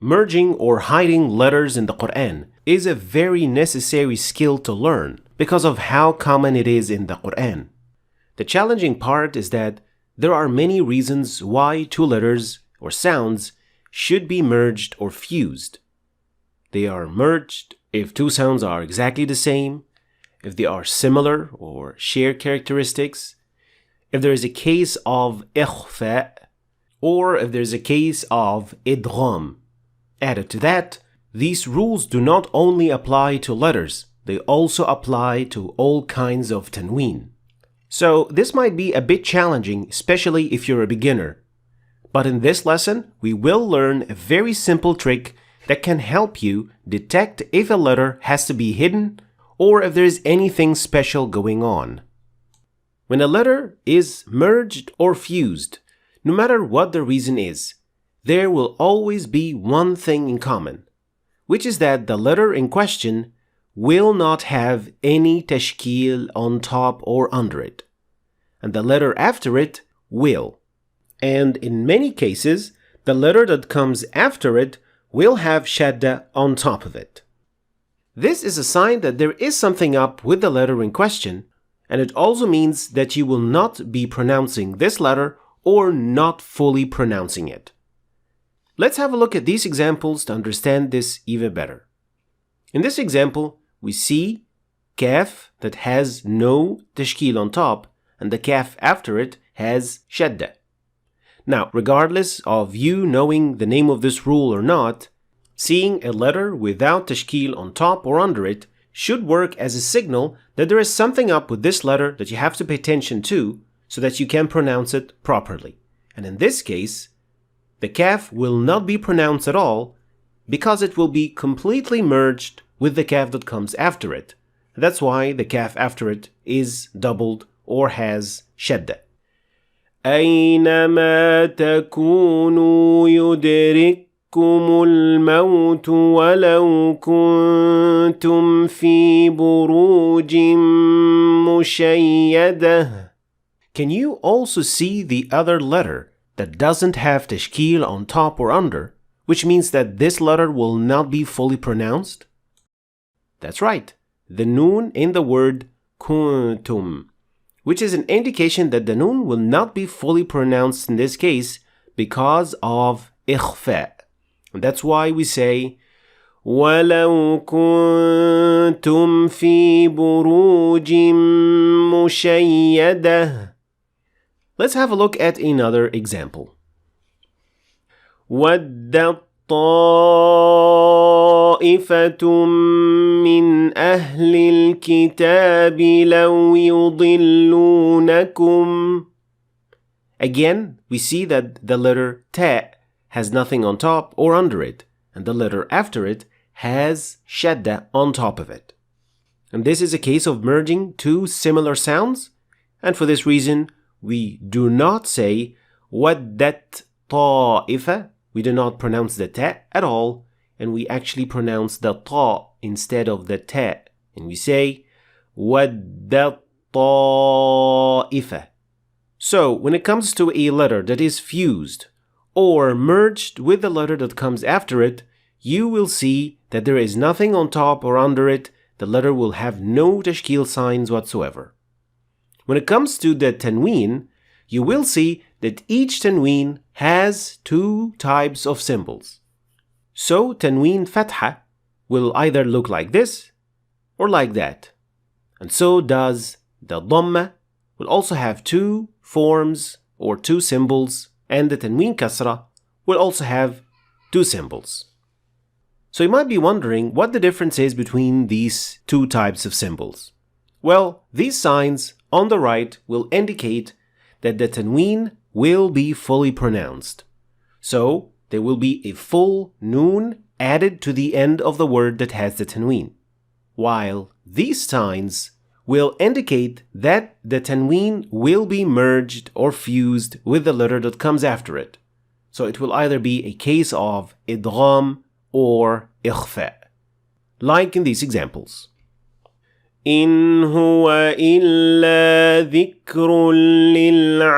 merging or hiding letters in the Quran is a very necessary skill to learn because of how common it is in the Quran. The challenging part is that there are many reasons why two letters or sounds should be merged or fused. They are merged if two sounds are exactly the same, if they are similar or share characteristics, if there is a case of ikhfa, or if there is a case of idgham. Added to that, these rules do not only apply to letters, they also apply to all kinds of tanween. So this might be a bit challenging, especially if you're a beginner. But in this lesson, we will learn a very simple trick that can help you detect if a letter has to be hidden or if there is anything special going on. When a letter is merged or fused, no matter what the reason is, there will always be one thing in common, which is that the letter in question will not have any tashkeel on top or under it, and the letter after it will. And in many cases, the letter that comes after it will have shadda on top of it. This is a sign that there is something up with the letter in question, and it also means that you will not be pronouncing this letter or not fully pronouncing it. Let's have a look at these examples to understand this even better. In this example, we see kaf that has no tashkeel on top, and the kaf after it has shadda. Now, regardless of you knowing the name of this rule or not, seeing a letter without tashkeel on top or under it should work as a signal that there is something up with this letter that you have to pay attention to so that you can pronounce it properly. And in this case, the kaf will not be pronounced at all because it will be completely merged with the kaf that comes after it. That's why the kaf after it is doubled or has shadda. أينما تكونوا يدرككم الموت ولو كنتم في بروج مشيدة. Can you also see the other letter that doesn't have tashkeel on top or under, which means that this letter will not be fully pronounced? That's right, the noon in the word kuntum, which is an indication that the noon will not be fully pronounced in this case because of ikhfa. And that's why we say وَلَوْ كُنْتُمْ فِي بُرُوجٍ مُشَيَّدَةٍ. Let's have a look at another example. وَدَّ طَائِفَةٌ مِّنْ أَهْلِ الْكِتَابِ لَوْ يُضِلُّونَكُمْ. Again, we see that the letter ta has nothing on top or under it, and the letter after it has shadda on top of it. And this is a case of merging two similar sounds, and for this reason, we do not say وَدَّت طَائِفَةٌ. We do not pronounce the ta at all, and we actually pronounce the ta instead of the ta, and we say وَدَّت طَائِفَةٌ. So, when it comes to a letter that is fused or merged with the letter that comes after it, you will see that there is nothing on top or under it. The letter will have no tashkeel signs whatsoever. When it comes to the tanween, you will see that each tanween has two types of symbols. So, tanween fatha will either look like this or like that. And so does the dhamma, will also have two forms or two symbols, and the tanween kasra will also have two symbols. So you might be wondering what the difference is between these two types of symbols. Well, these signs on the right will indicate that the tanween will be fully pronounced. So there will be a full noon added to the end of the word that has the tanween, while these signs will indicate that the tanween will be merged or fused with the letter that comes after it. So it will either be a case of idgham or ikhfa, like in these examples. إن هو إلا ذكر للعالمين.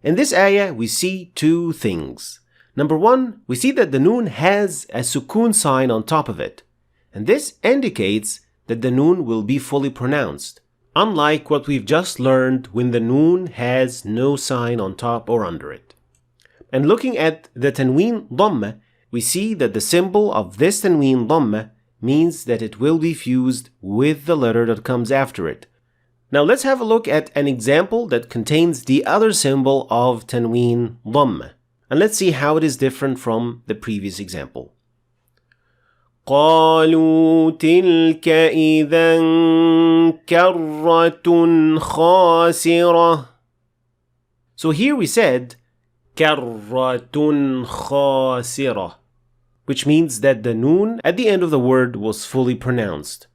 In this ayah, we see two things. Number one, we see that the noon has a sukun sign on top of it. And this indicates that the noon will be fully pronounced, unlike what we've just learned when the noon has no sign on top or under it. And looking at the tanween dhamma, we see that the symbol of this tanween dhamma means that it will be fused with the letter that comes after it. Now let's have a look at an example that contains the other symbol of tanween dhamma. And let's see how it is different from the previous example. قالوا تلك إذا كرة خاسرة. So here we said كرة خاسرة, which means that the noon at the end of the word was fully pronounced,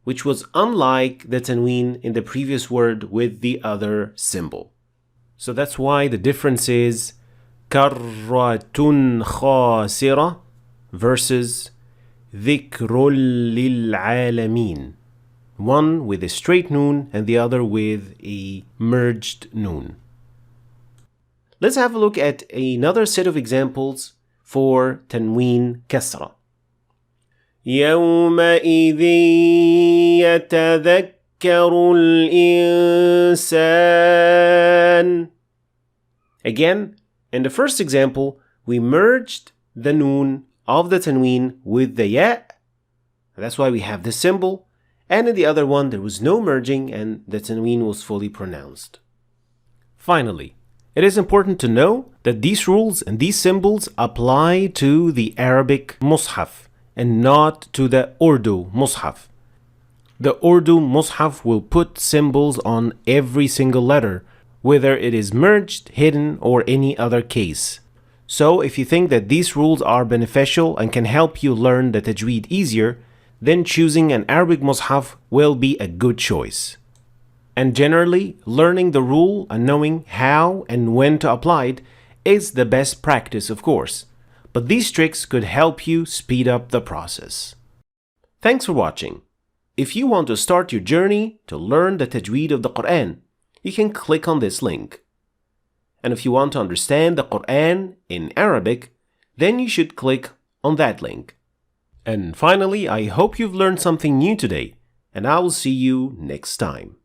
which was unlike the tanween in the previous word with the other symbol. So that's why the difference is كرة خاسرة versus ذكر للعالمين, one with a straight noon and the other with a merged noon. Let's have a look at another set of examples for tanween kasra. يومئذ يتذكر الإنسان. Again, in the first example, we merged the noon of the tanween with the ya. That's why we have this symbol. And in the other one, there was no merging and the tanween was fully pronounced. Finally, it is important to know that these rules and these symbols apply to the Arabic Mus'haf and not to the Urdu Mus'haf. The Urdu Mus'haf will put symbols on every single letter, whether it is merged, hidden, or any other case. So if you think that these rules are beneficial and can help you learn the tajweed easier, then choosing an Arabic Mus'haf will be a good choice. And generally, learning the rule and knowing how and when to apply it is the best practice, of course. But these tricks could help you speed up the process. Thanks for watching. If you want to start your journey to learn the tajweed of the Quran, you can click on this link. And if you want to understand the Quran in Arabic, then you should click on that link. And finally, I hope you've learned something new today, and I will see you next time.